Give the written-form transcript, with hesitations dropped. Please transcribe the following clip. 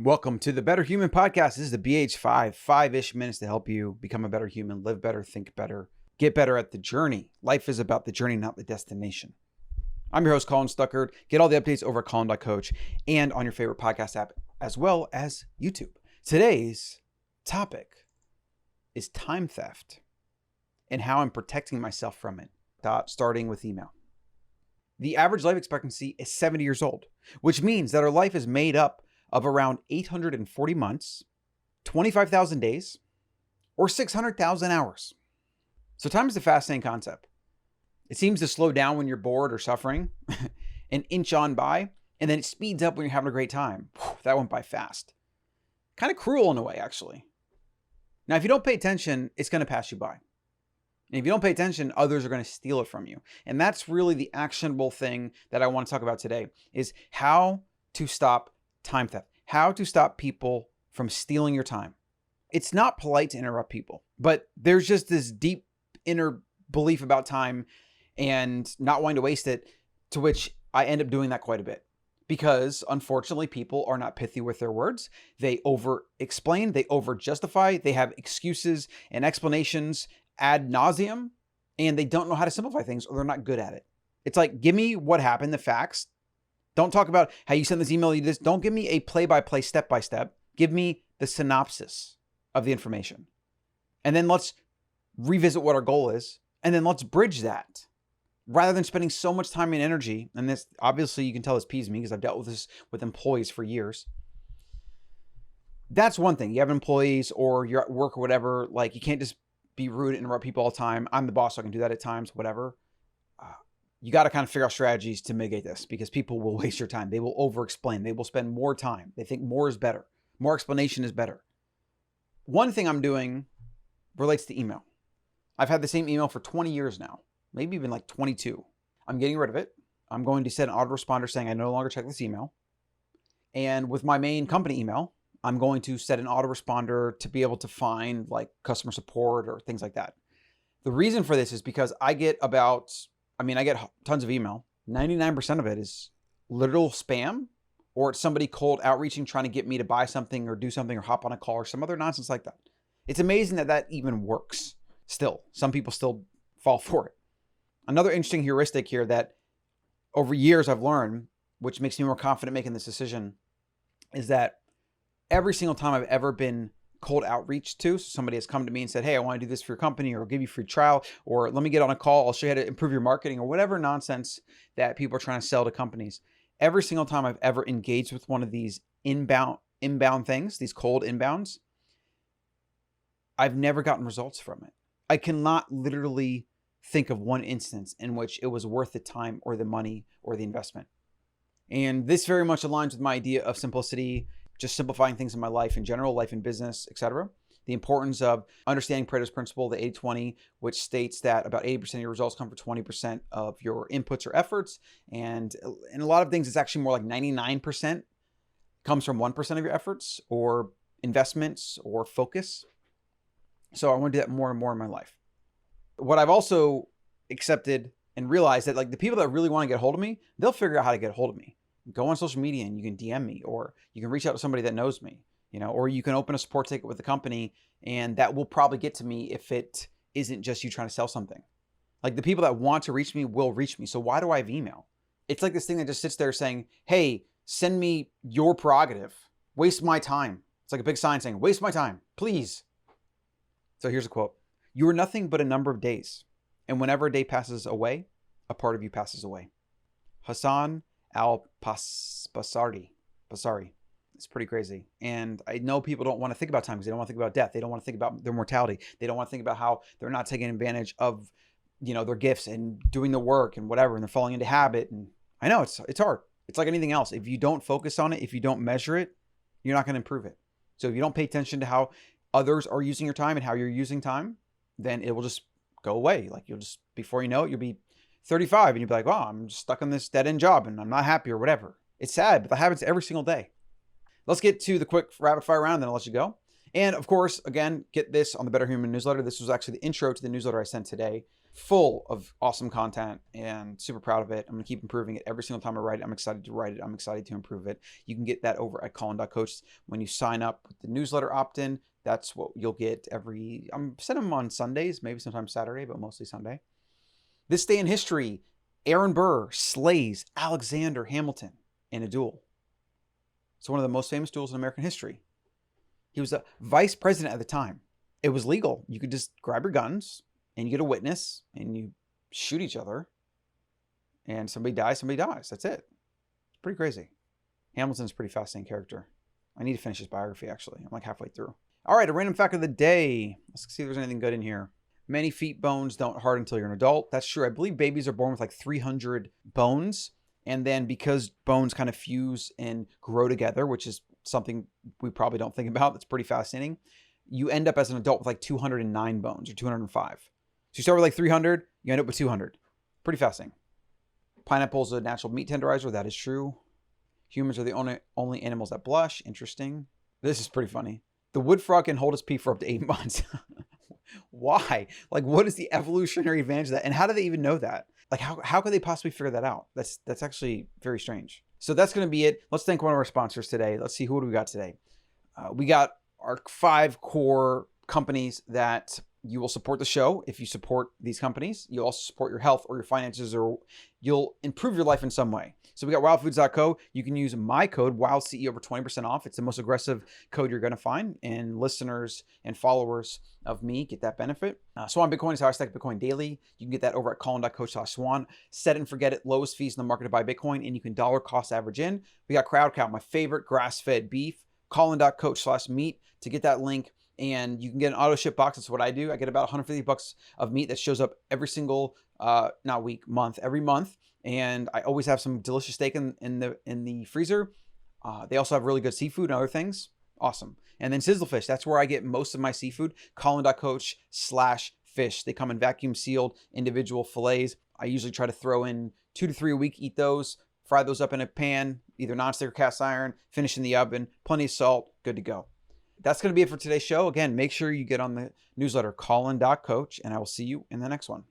Welcome to the Better Human Podcast. This is the BH5, 5-ish minutes to help you become a better human, live better, think better, get better at the journey. Life is about the journey, not the destination. I'm your host, Colin Stuckert. Get all the updates over at Colin.coach and on your favorite podcast app, as well as YouTube. Today's topic is time theft and how I'm protecting myself from it, starting with email. The average life expectancy is 70 years old, which means that our life is made up of around 840 months, 25,000 days, or 600,000 hours. So time is a fascinating concept. It seems to slow down when you're bored or suffering and inch on by, and then it speeds up when you're having a great time. Whew, that went by fast. Kind of cruel in a way, actually. Now, if you don't pay attention, it's going to pass you by. And if you don't pay attention, others are going to steal it from you. And that's really the actionable thing that I want to talk about today, is how to stop time theft, how to stop people from stealing your time. It's not polite to interrupt people, but there's just this deep inner belief about time and not wanting to waste it, to which I end up doing that quite a bit. Because unfortunately, people are not pithy with their words. They over-explain, they over-justify, they have excuses and explanations ad nauseum, and they don't know how to simplify things, or they're not good at it. It's like, give me what happened, the facts. Don't talk about how you send this email, you this. Don't give me a play-by-play, step-by-step. Give me the synopsis of the information. And then let's revisit what our goal is, and then let's bridge that. Rather than spending so much time and energy, and this, obviously you can tell this peeves me because I've dealt with this with employees for years. That's one thing. You have employees or you're at work or whatever, like you can't just be rude and interrupt people all the time. I'm the boss, so I can do that at times, whatever. You got to kind of figure out strategies to mitigate this, because people will waste your time. They will over-explain. They will spend more time. They think more is better. More explanation is better. One thing I'm doing relates to email. I've had the same email for 20 years now, maybe even like 22. I'm getting rid of it. I'm going to set an autoresponder saying I no longer check this email. And with my main company email, I'm going to set an autoresponder to be able to find like customer support or things like that. The reason for this is because I get I get tons of email. 99% of it is literal spam, or it's somebody cold outreaching, trying to get me to buy something or do something or hop on a call or some other nonsense like that. It's amazing that that even works still. Some people still fall for it. Another interesting heuristic here that over years I've learned, which makes me more confident making this decision, is that every single time I've ever been cold outreach to, so somebody has come to me and said, hey, I want to do this for your company, or I'll give you free trial, or let me get on a call, I'll show you how to improve your marketing, or whatever nonsense that people are trying to sell to companies. Every single time I've ever engaged with one of these inbound things, these cold inbounds, I've never gotten results from it. I cannot literally think of one instance in which it was worth the time or the money or the investment. And this very much aligns with my idea of simplicity, just simplifying things in my life in general, life and business, etc. The importance of understanding Pareto's principle, the 80-20, which states that about 80% of your results come from 20% of your inputs or efforts. And in a lot of things, it's actually more like 99% comes from 1% of your efforts or investments or focus. So I want to do that more and more in my life. What I've also accepted and realized that like the people that really want to get a hold of me, they'll figure out how to get a hold of me. Go on social media and you can DM me, or you can reach out to somebody that knows me, or you can open a support ticket with the company, and that will probably get to me if it isn't just you trying to sell something. Like the people that want to reach me will reach me. So why do I have email? It's like this thing that just sits there saying, hey, send me your prerogative. Waste my time. It's like a big sign saying, waste my time, please. So here's a quote. You are nothing but a number of days. And whenever a day passes away, a part of you passes away. Hassan al-Basri. It's pretty crazy. And I know people don't want to think about time because they don't want to think about death. They don't want to think about their mortality. They don't want to think about how they're not taking advantage of, their gifts and doing the work and whatever, and they're falling into habit. And I know it's hard. It's like anything else. If you don't focus on it, if you don't measure it, you're not going to improve it. So if you don't pay attention to how others are using your time and how you're using time, then it will just go away. Like you'll just, before you know it, you'll be 35 and you'll be like, wow, I'm just stuck in this dead-end job and I'm not happy or whatever. It's sad, but that happens every single day. Let's get to the quick rapid fire round, then I'll let you go. And of course, again, get this on the Better Human newsletter. This was actually the intro to the newsletter I sent today, full of awesome content and super proud of it. I'm going to keep improving it every single time I write it. I'm excited to write it. I'm excited to improve it. You can get that over at Colin.coach. When you sign up with the newsletter opt-in, that's what you'll get I'm sending them on Sundays, maybe sometimes Saturday, but mostly Sunday. This day in history, Aaron Burr slays Alexander Hamilton in a duel. It's one of the most famous duels in American history. He was a vice president at the time. It was legal. You could just grab your guns and you get a witness and you shoot each other and somebody dies. That's it. It's pretty crazy. Hamilton's a pretty fascinating character. I need to finish his biography, actually. I'm like halfway through. All right, a random fact of the day. Let's see if there's anything good in here. Many feet bones don't harden until you're an adult. That's true. I believe babies are born with like 300 bones. And then because bones kind of fuse and grow together, which is something we probably don't think about, that's pretty fascinating, you end up as an adult with like 209 bones or 205. So you start with like 300, you end up with 200. Pretty fascinating. Pineapple is a natural meat tenderizer. That is true. Humans are the only animals that blush. Interesting. This is pretty funny. The wood frog can hold its pee for up to 8 months. Why? Like, what is the evolutionary advantage of that? And how do they even know that? Like, how could they possibly figure that out? That's actually very strange. So that's going to be it. Let's thank one of our sponsors today. Let's see, who do we got today? We got our 5 core companies that you will support the show. If you support these companies, you'll also support your health or your finances, or you'll improve your life in some way. So we got wildfoods.co. You can use my code WildCE over 20% off. It's the most aggressive code you're going to find, and listeners and followers of me get that benefit. Swan Bitcoin is how I stack Bitcoin daily. You can get that over at colin.coach/swan. Set and forget it. Lowest fees in the market to buy Bitcoin, and you can dollar cost average in. We got Crowd Cow, my favorite grass-fed beef. colin.coach/meat to get that link. And you can get an auto ship box. That's what I do. I get about $150 of meat that shows up every single, month, every month. And I always have some delicious steak in the freezer. They also have really good seafood and other things. Awesome. And then Sizzlefish, that's where I get most of my seafood. Colin.coach/fish. They come in vacuum sealed individual fillets. I usually try to throw in 2 to 3 a week, eat those, fry those up in a pan, either nonstick or cast iron, finish in the oven, plenty of salt, good to go. That's going to be it for today's show. Again, make sure you get on the newsletter, Colin.coach, and I will see you in the next one.